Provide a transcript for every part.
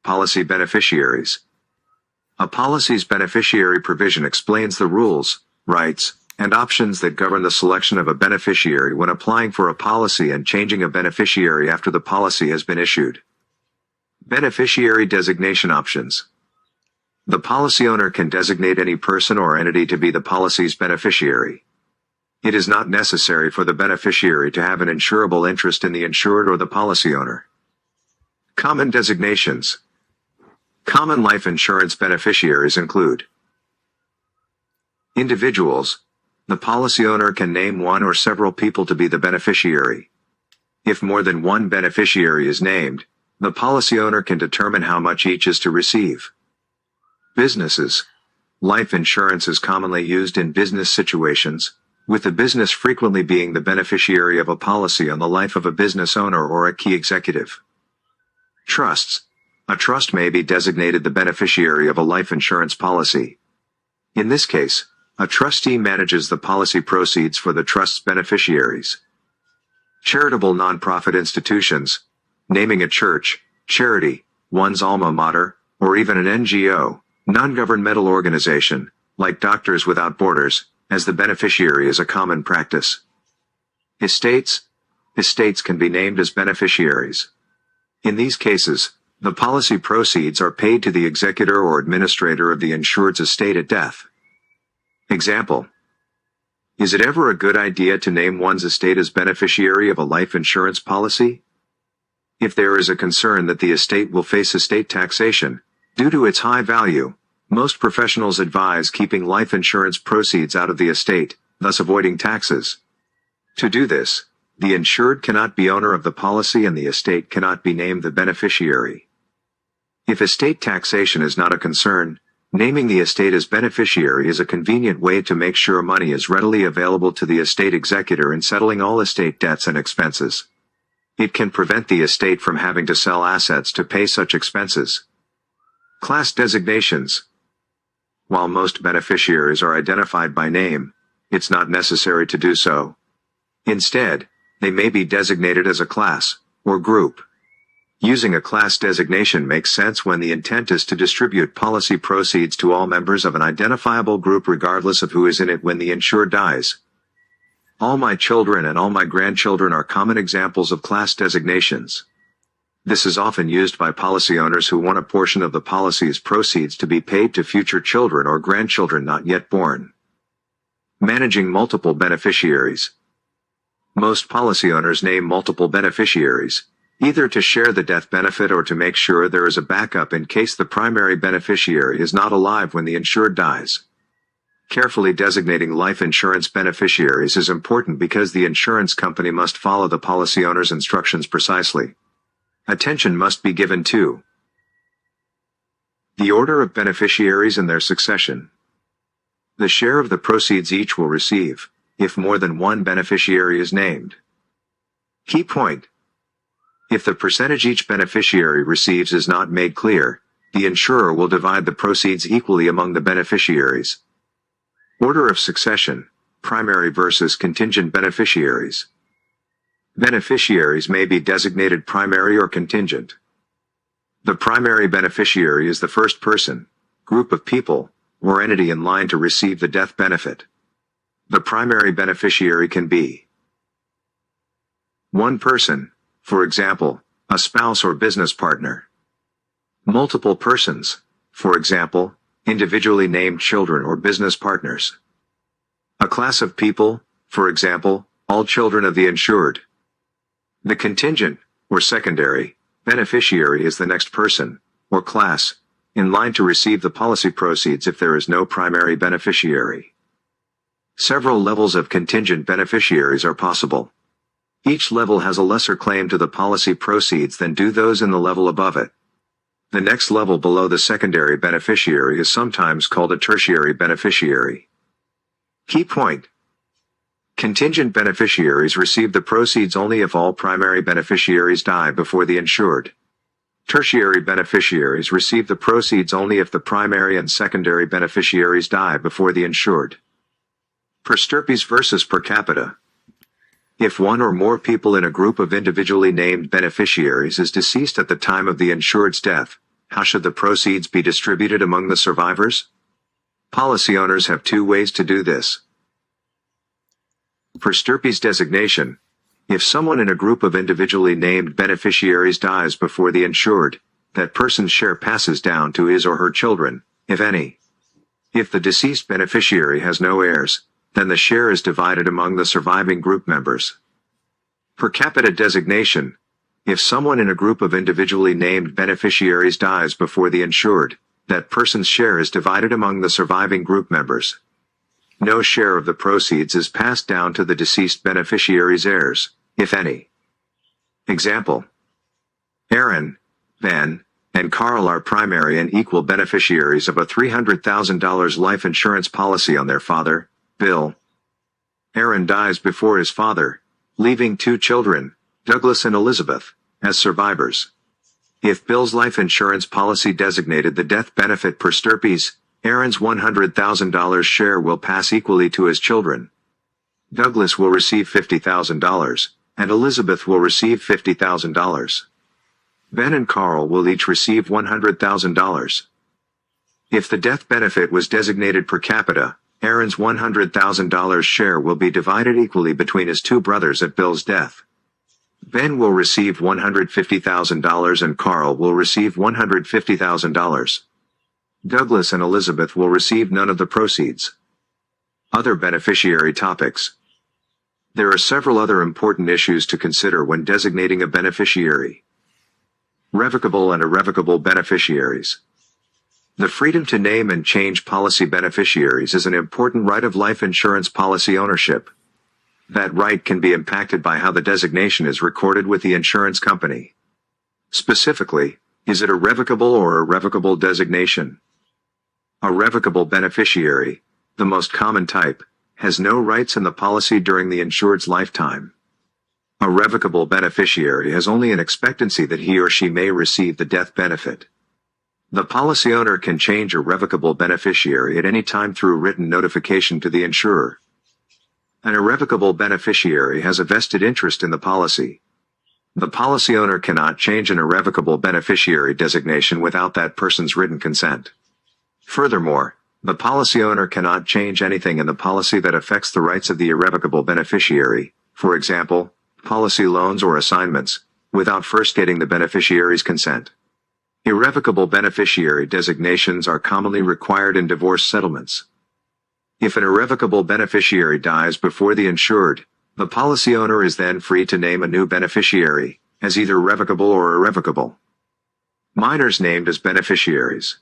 Policy beneficiaries. A policy's beneficiary provision explains the rules, rights, and options that govern the selection of a beneficiary when applying for a policy and changing a beneficiary after the policy has been issued. Beneficiary designation options. The policy owner can designate any person or entity to be the policy's beneficiary. It is not necessary for the beneficiary to have an insurable interest in the insured or the policy owner. Common designations. Common life insurance beneficiaries include individuals. The policy owner can name one or several people to be the beneficiary. If more than one beneficiary is named, the policy owner can determine how much each is to receive. Businesses. Life insurance is commonly used in business situations, with the business frequently being the beneficiary of a policy on the life of a business owner or a key executive. Trusts. A trust may be designated the beneficiary of a life insurance policy. In this case, a trustee manages the policy proceeds for the trust's beneficiaries. Charitable nonprofit institutions. Naming a church, charity, one's alma mater, or even an NGO, non-governmental organization, like Doctors Without Borders, as the beneficiary is a common practice. Estates. Estates can be named as beneficiaries. In these cases, the policy proceeds are paid to the executor or administrator of the insured's estate at death. Example. Is it ever a good idea to name one's estate as beneficiary of a life insurance policy? If there is a concern that the estate will face estate taxation, due to its high value, most professionals advise keeping life insurance proceeds out of the estate, thus avoiding taxes. To do this, the insured cannot be owner of the policy and the estate cannot be named the beneficiary. If estate taxation is not a concern, naming the estate as beneficiary is a convenient way to make sure money is readily available to the estate executor in settling all estate debts and expenses. It can prevent the estate from having to sell assets to pay such expenses. Class designations. While most beneficiaries are identified by name, it's not necessary to do so. Instead, they may be designated as a class, or group. Using a class designation makes sense when the intent is to distribute policy proceeds to all members of an identifiable group regardless of who is in it when the insured dies. All my children and all my grandchildren are common examples of class designations. This is often used by policy owners who want a portion of the policy's proceeds to be paid to future children or grandchildren not yet born. Managing multiple beneficiaries. Most policy owners name multiple beneficiaries, either to share the death benefit or to make sure there is a backup in case the primary beneficiary is not alive when the insured dies. Carefully designating life insurance beneficiaries is important because the insurance company must follow the policy owner's instructions precisely. Attention must be given to the order of beneficiaries and their succession. The share of the proceeds each will receive, if more than one beneficiary is named. Key point. If the percentage each beneficiary receives is not made clear, the insurer will divide the proceeds equally among the beneficiaries. Order of succession, primary versus contingent beneficiaries. Beneficiaries may be designated primary or contingent. The primary beneficiary is the first person, group of people, or entity in line to receive the death benefit. The primary beneficiary can be one person, for example, a spouse or business partner. Multiple persons, for example, individually named children or business partners. A class of people, for example, all children of the insured. The contingent, or secondary, beneficiary is the next person, or class, in line to receive the policy proceeds if there is no primary beneficiary. Several levels of contingent beneficiaries are possible. Each level has a lesser claim to the policy proceeds than do those in the level above it. The next level below the secondary beneficiary is sometimes called a tertiary beneficiary. Key point. Contingent beneficiaries receive the proceeds only if all primary beneficiaries die before the insured. Tertiary beneficiaries receive the proceeds only if the primary and secondary beneficiaries die before the insured. Per stirpes versus per capita. If one or more people in a group of individually named beneficiaries is deceased at the time of the insured's death, How should the proceeds be distributed among the survivors? Policy owners have two ways to do this. For stirpes designation, if someone in a group of individually named beneficiaries dies before the insured, that person's share passes down to his or her children, if any. If the deceased beneficiary has no heirs, then the share is divided among the surviving group members. Per capita designation, if someone in a group of individually named beneficiaries dies before the insured, that person's share is divided among the surviving group members. No share of the proceeds is passed down to the deceased beneficiary's heirs, if any. Example: Aaron, Ben, and Carl are primary and equal beneficiaries of a $300,000 life insurance policy on their father, Bill. Aaron dies before his father, leaving two children, Douglas and Elizabeth, as survivors. If Bill's life insurance policy designated the death benefit per stirpes, Aaron's $100,000 share will pass equally to his children. Douglas will receive $50,000, and Elizabeth will receive $50,000. Ben and Carl will each receive $100,000. If the death benefit was designated per capita, Aaron's $100,000 share will be divided equally between his two brothers at Bill's death. Ben will receive $150,000 and Carl will receive $150,000. Douglas and Elizabeth will receive none of the proceeds. Other beneficiary topics. There are several other important issues to consider when designating a beneficiary. Revocable and irrevocable beneficiaries. The freedom to name and change policy beneficiaries is an important right of life insurance policy ownership. That right can be impacted by how the designation is recorded with the insurance company. Specifically, is it a revocable or irrevocable designation? A revocable beneficiary, the most common type, has no rights in the policy during the insured's lifetime. A revocable beneficiary has only an expectancy that he or she may receive the death benefit. The policy owner can change a revocable beneficiary at any time through written notification to the insurer. An irrevocable beneficiary has a vested interest in the policy. The policy owner cannot change an irrevocable beneficiary designation without that person's written consent. Furthermore, the policy owner cannot change anything in the policy that affects the rights of the irrevocable beneficiary, for example, policy loans or assignments, without first getting the beneficiary's consent. Irrevocable beneficiary designations are commonly required in divorce settlements. If an irrevocable beneficiary dies before the insured, the policy owner is then free to name a new beneficiary, as either revocable or irrevocable. Minors named as beneficiaries.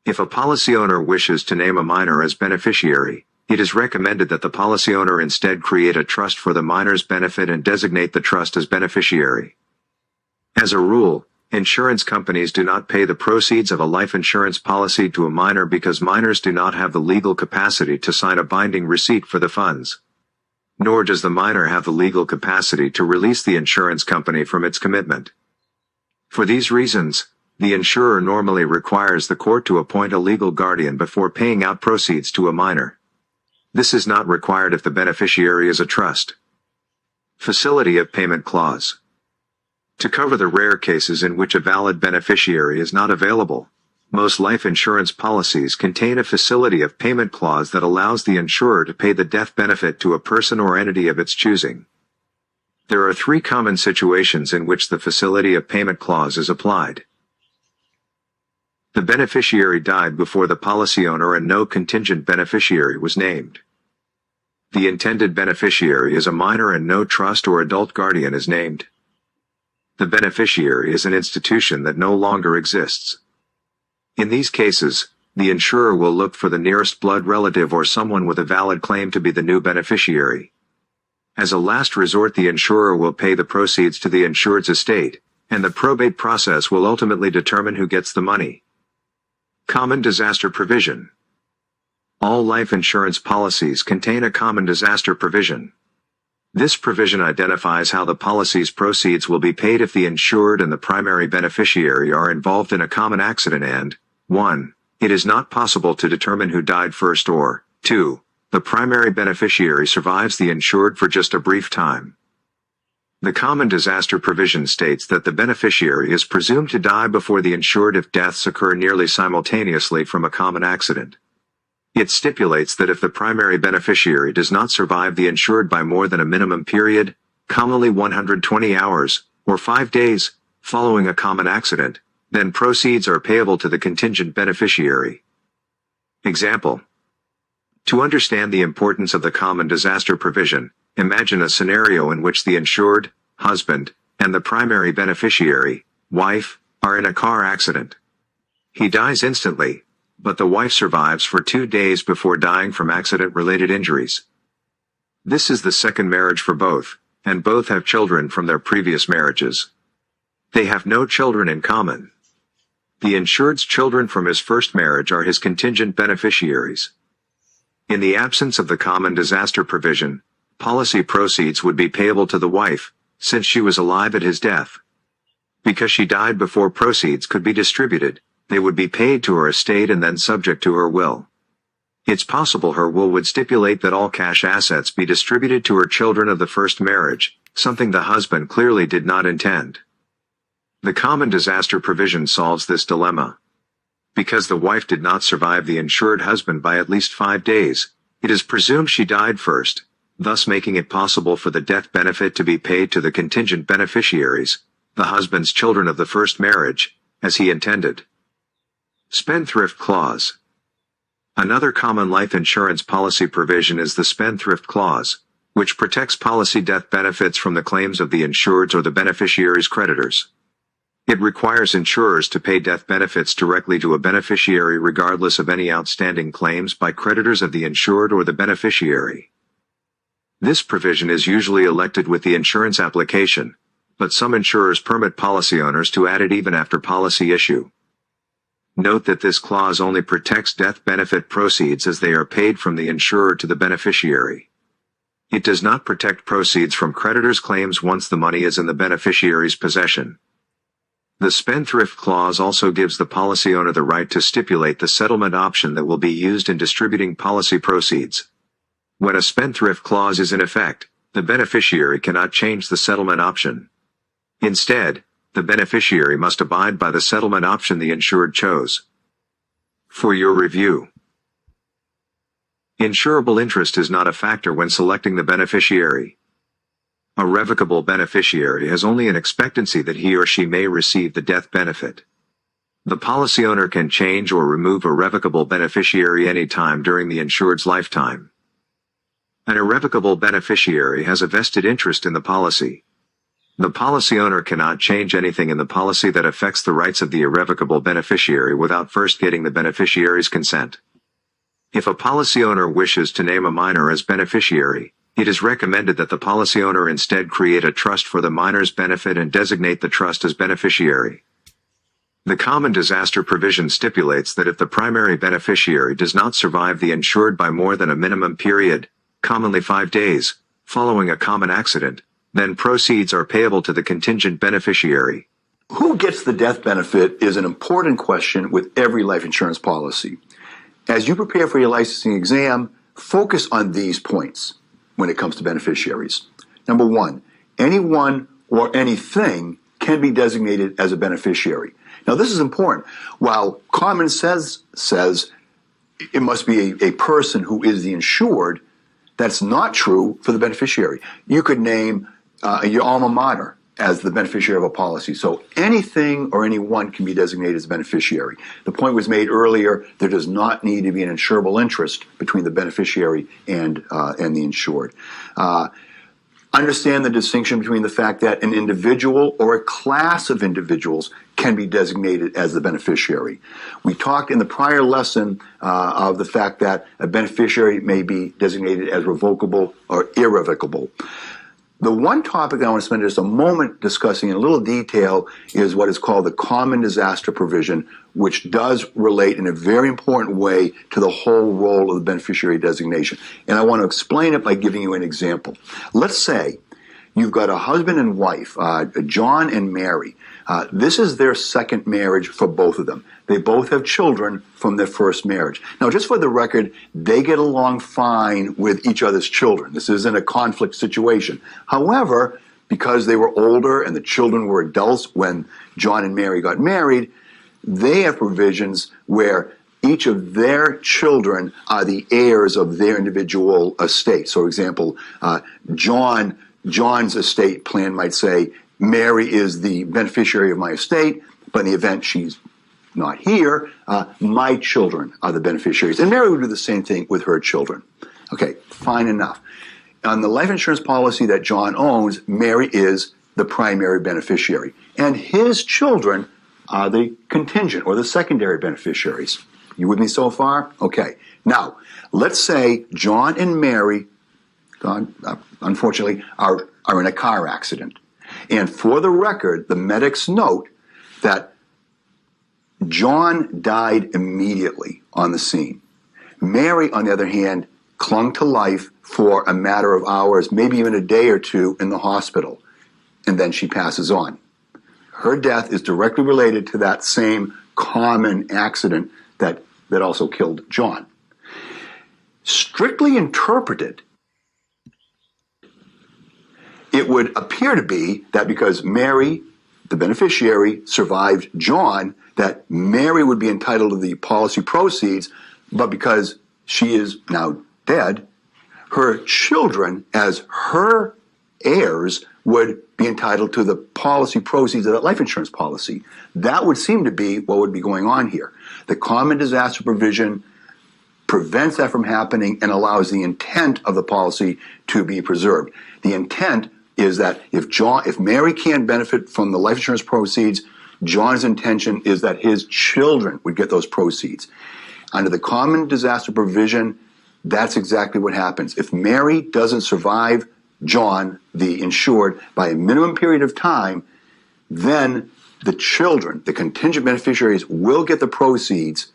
If a policy owner wishes to name a minor as beneficiary, it is recommended that the policy owner instead create a trust for the minor's benefit and designate the trust as beneficiary. As a rule, insurance companies do not pay the proceeds of a life insurance policy to a minor because minors do not have the legal capacity to sign a binding receipt for the funds. Nor does the minor have the legal capacity to release the insurance company from its commitment. For these reasons, the insurer normally requires the court to appoint a legal guardian before paying out proceeds to a minor. This is not required if the beneficiary is a trust. Facility of payment clause. To cover the rare cases in which a valid beneficiary is not available, most life insurance policies contain a facility of payment clause that allows the insurer to pay the death benefit to a person or entity of its choosing. There are three common situations in which the facility of payment clause is applied. The beneficiary died before the policy owner and no contingent beneficiary was named. The intended beneficiary is a minor and no trust or adult guardian is named. The beneficiary is an institution that no longer exists. In these cases, the insurer will look for the nearest blood relative or someone with a valid claim to be the new beneficiary. As a last resort, the insurer will pay the proceeds to the insured's estate, and the probate process will ultimately determine who gets the money. Common disaster provision. All life insurance policies contain a common disaster provision. This provision identifies how the policy's proceeds will be paid if the insured and the primary beneficiary are involved in a common accident and 1. It is not possible to determine who died first or 2. The primary beneficiary survives the insured for just a brief time. The common disaster provision states that the beneficiary is presumed to die before the insured if deaths occur nearly simultaneously from a common accident. It stipulates that if the primary beneficiary does not survive the insured by more than a minimum period, commonly 120 hours, or 5 days, following a common accident, then proceeds are payable to the contingent beneficiary. Example. To understand the importance of the common disaster provision, imagine a scenario in which the insured, husband, and the primary beneficiary, wife, are in a car accident. He dies instantly, but the wife survives for 2 days before dying from accident-related injuries. This is the second marriage for both, and both have children from their previous marriages. They have no children in common. The insured's children from his first marriage are his contingent beneficiaries. In the absence of the common disaster provision, policy proceeds would be payable to the wife, since she was alive at his death. Because she died before proceeds could be distributed, they would be paid to her estate and then subject to her will. It's possible her will would stipulate that all cash assets be distributed to her children of the first marriage, something the husband clearly did not intend. The common disaster provision solves this dilemma. Because the wife did not survive the insured husband by at least 5 days, it is presumed she died first, thus making it possible for the death benefit to be paid to the contingent beneficiaries, the husband's children of the first marriage, as he intended. Spendthrift Clause. Another common life insurance policy provision is the Spendthrift Clause, which protects policy death benefits from the claims of the insureds or the beneficiary's creditors. It requires insurers to pay death benefits directly to a beneficiary regardless of any outstanding claims by creditors of the insured or the beneficiary. This provision is usually elected with the insurance application, but some insurers permit policy owners to add it even after policy issue. Note that this clause only protects death benefit proceeds as they are paid from the insurer to the beneficiary. It does not protect proceeds from creditors' claims once the money is in the beneficiary's possession. The Spendthrift Clause also gives the policy owner the right to stipulate the settlement option that will be used in distributing policy proceeds. When a Spendthrift Clause is in effect, the beneficiary cannot change the settlement option. Instead, the beneficiary must abide by the settlement option the insured chose. For your review. Insurable interest is not a factor when selecting the beneficiary. A revocable beneficiary has only an expectancy that he or she may receive the death benefit. The policy owner can change or remove a revocable beneficiary any time during the insured's lifetime. An irrevocable beneficiary has a vested interest in the policy. The policy owner cannot change anything in the policy that affects the rights of the irrevocable beneficiary without first getting the beneficiary's consent. If a policy owner wishes to name a minor as beneficiary, it is recommended that the policy owner instead create a trust for the minor's benefit and designate the trust as beneficiary. The common disaster provision stipulates that if the primary beneficiary does not survive the insured by more than a minimum period, commonly 5 days, following a common accident, then proceeds are payable to the contingent beneficiary. Who gets the death benefit is an important question with every life insurance policy. As you prepare for your licensing exam, focus on these points when it comes to beneficiaries. Number 1, anyone or anything can be designated as a beneficiary. Now this is important. While common sense says it must be a person who is the insured, that's not true for the beneficiary. You could name your alma mater as the beneficiary of a policy. So anything or anyone can be designated as a beneficiary. The point was made earlier, there does not need to be an insurable interest between the beneficiary and the insured. Understand the distinction between the fact that an individual or a class of individuals can be designated as the beneficiary. We talked in the prior lesson of the fact that a beneficiary may be designated as revocable or irrevocable. The one topic I want to spend just a moment discussing in a little detail is what is called the common disaster provision, which does relate in a very important way to the whole role of the beneficiary designation. And I want to explain it by giving you an example. Let's say you've got a husband and wife, John and Mary. This is their second marriage for both of them. They both have children from their first marriage. Now, just for the record, they get along fine with each other's children. This isn't a conflict situation. However, because they were older and the children were adults when John and Mary got married, they have provisions where each of their children are the heirs of their individual estate. So, for example, John's estate plan might say, Mary is the beneficiary of my estate, but in the event she's not here, my children are the beneficiaries. And Mary would do the same thing with her children. Okay, fine enough. On the life insurance policy that John owns, Mary is the primary beneficiary. And his children are the contingent or the secondary beneficiaries. You with me so far? Okay. Now, let's say John and Mary, unfortunately, are in a car accident. And for the record, the medics note that John died immediately on the scene. Mary, on the other hand, clung to life for a matter of hours, maybe even a day or two in the hospital, and then she passes on. Her death is directly related to that same common accident that also killed John. Strictly interpreted, it would appear to be that because Mary, the beneficiary, survived John, that Mary would be entitled to the policy proceeds, but because she is now dead, her children, as her heirs, would be entitled to the policy proceeds of that life insurance policy. That would seem to be what would be going on here. The common disaster provision prevents that from happening and allows the intent of the policy to be preserved. The intent is that if Mary can't benefit from the life insurance proceeds, John's intention is that his children would get those proceeds. Under the common disaster provision, that's exactly what happens. If Mary doesn't survive John, the insured, by a minimum period of time, then the children, the contingent beneficiaries, will get the proceeds,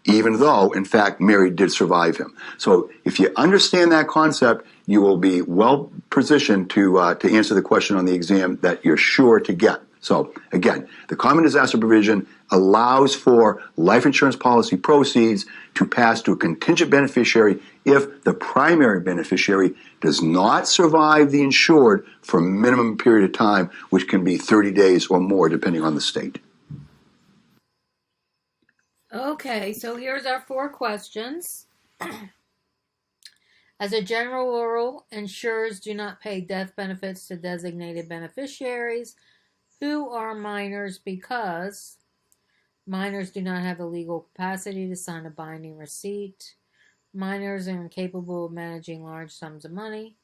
even though, in fact, Mary did survive him. So if you understand that concept, you will be well positioned to answer the question on the exam that you're sure to get. So again, the common disaster provision allows for life insurance policy proceeds to pass to a contingent beneficiary if the primary beneficiary does not survive the insured for a minimum period of time, which can be 30 days or more, depending on the state. Okay, so here's our 4 questions. As a general rule, insurers do not pay death benefits to designated beneficiaries who are minors because minors do not have the legal capacity to sign a binding receipt. Minors are incapable of managing large sums of money.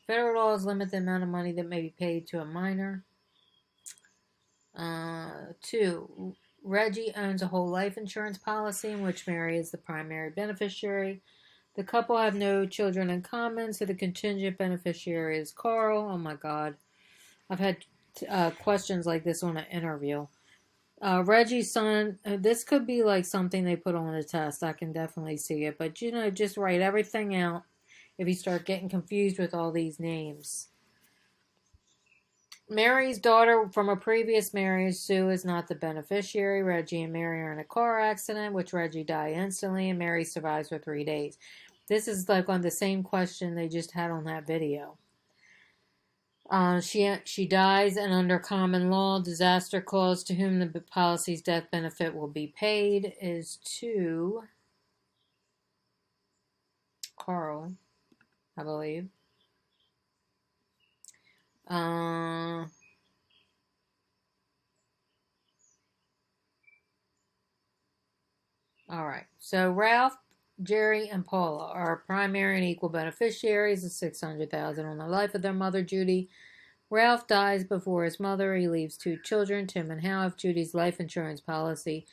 Federal laws limit the amount of money that may be paid to a minor. 2. Reggie owns a whole life insurance policy in which Mary is the primary beneficiary. The couple have no children in common, so the contingent beneficiary is Carl. Oh my God. I've had questions like this on an interview. Reggie's son, this could be like something they put on the test. I can definitely see it. But, just write everything out if you start getting confused with all these names. Mary's daughter from a previous marriage, Sue, is not the beneficiary. Reggie and Mary are in a car accident, which Reggie died instantly, and Mary survives for 3 days. This is like on the same question they just had on that video. She dies, and under common law, disaster clause to whom the policy's death benefit will be paid is to Carl, I believe. All right. So Ralph, Jerry, and Paula are primary and equal beneficiaries of $600,000 on the life of their mother, Judy. Ralph dies before his mother. He leaves 2 children, Tim and Hal. If Judy's life insurance policy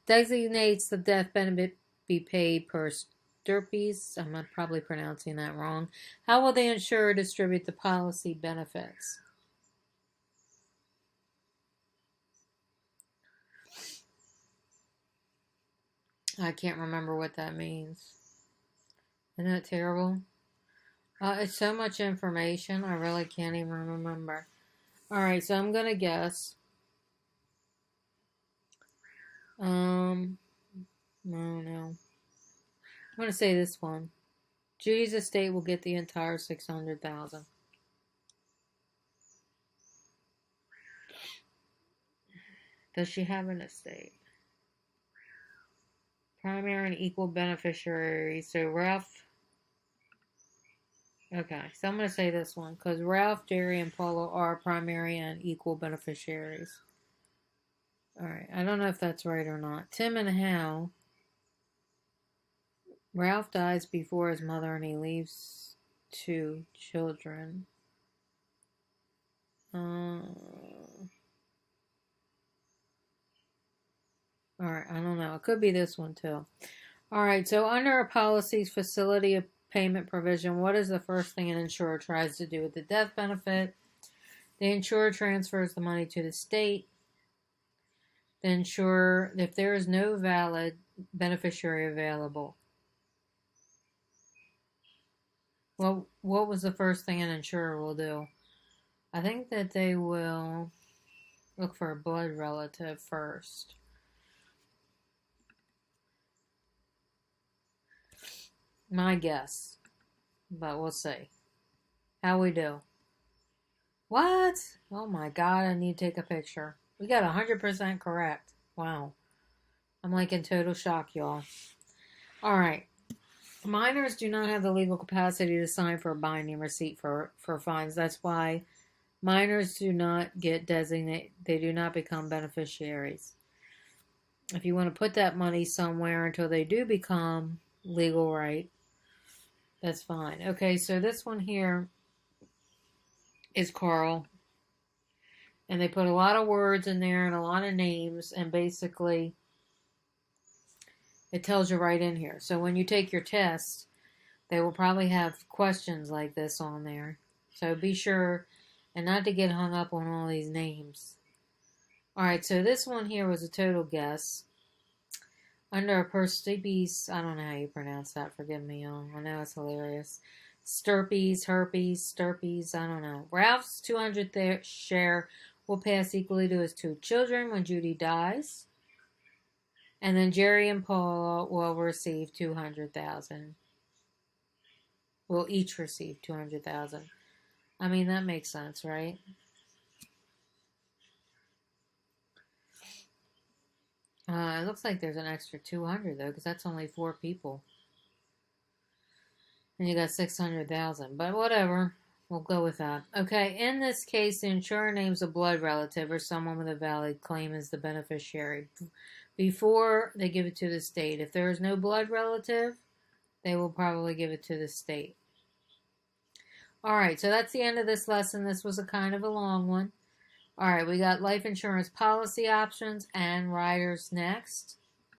designates the death benefit be paid per stirpes, I'm probably pronouncing that wrong, how will the insurer distribute the policy benefits? I can't remember what that means. Isn't that terrible? It's so much information, I really can't even remember. Alright, so I'm going to guess. No. I'm going to say this one. Judy's estate will get the entire $600,000. Does she have an estate? Primary and equal beneficiaries. So Ralph. Okay, so I'm going to say this one because Ralph, Jerry, and Paula are primary and equal beneficiaries. Alright, I don't know if that's right or not. Tim and Hal. Ralph dies before his mother and he leaves 2 children. Alright, I don't know. It could be this one too. Alright, so under a policy's facility of payment provision, what is the first thing an insurer tries to do with the death benefit? The insurer transfers the money to the state. The insurer, if there is no valid beneficiary available. Well, what was the first thing an insurer will do? I think that they will look for a blood relative first. My guess. But we'll see. How we do? What? Oh my god, I need to take a picture. We got 100% correct. Wow. I'm like in total shock, y'all. Alright. Minors do not have the legal capacity to sign for a binding receipt for fines. That's why minors do not get designated. They do not become beneficiaries. If you want to put that money somewhere until they do become legal right, that's fine. Okay, so this one here is Carl. And they put a lot of words in there and a lot of names, and basically it tells you right in here. So when you take your test, they will probably have questions like this on there. So be sure and not to get hung up on all these names. Alright, so this one here was a total guess. Under a Perstipes, I don't know how you pronounce that, forgive me, y'all. I know it's hilarious. Stirpes, herpes, stirpes, I don't know. Ralph's 200th share will pass equally to his 2 children when Judy dies. And then Jerry and Paula will receive $200,000. Will each receive $200,000. I mean, that makes sense, right? It looks like there's an extra 200 though, because that's only 4 people. And you got 600,000, but whatever. We'll go with that. Okay, in this case, the insurer names a blood relative or someone with a valid claim as the beneficiary before they give it to the state. If there is no blood relative, they will probably give it to the state. Alright, so that's the end of this lesson. This was a kind of a long one. Alright, we got life insurance policy options and riders next.